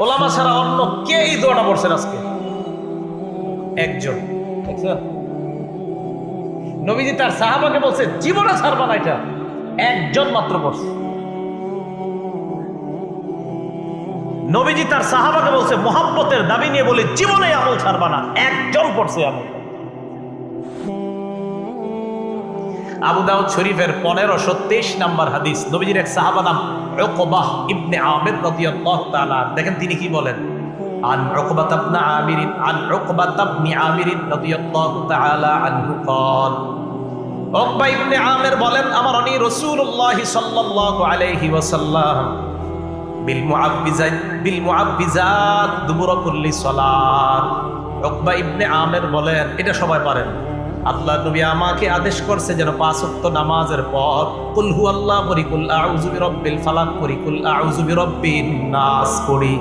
ওলামা ছাড়া অন্য কে এই দোয়াটা পড়ছেন আজকে? একজন। দেখছেন, নবীজি তার সাহাবাকে বলছে জীবনে ছাড়বা না, এটা একজন মাত্র পড়ছে। নবীজি তার সাহাবাকে বলছে মোহাব্বতের দাবি নিয়ে বলে জীবনে আমল ছাড়বা না, একজন পড়ছে আমল। আবু দাউদ শরীফের 1523 নম্বর হাদিস, নবীজির এক সাহাবা নাম উকবাহ ইবনে আমির রাদিয়াল্লাহু তাআলা, দেখেন তিনি কি বলেন। আন উকবাহ ইবনে আমির আন উকবাহ ইবনে আমির রাদিয়াল্লাহু তাআলা আনহু قال, উকবাহ ইবনে আমির বলেন, আমারনি রাসূলুল্লাহ সাল্লাল্লাহু আলাইহি ওয়াসাল্লাম বিল মুআব্বিজাত দুবুরা কুল্লি সালাত। উকবাহ ইবনে আমির বলেন, এটা সবাই পারেন, আল্লাহ নবী আমাকে আদেশ করছে যেন 5 ওয়াক্ত নামাজের পর কুল হুয়াল্লাহু পড়ি, কুল আউযু বিরাব্বিল ফালাক পড়ি, কুল আউযু বিরাব্বিন নাস পড়ি।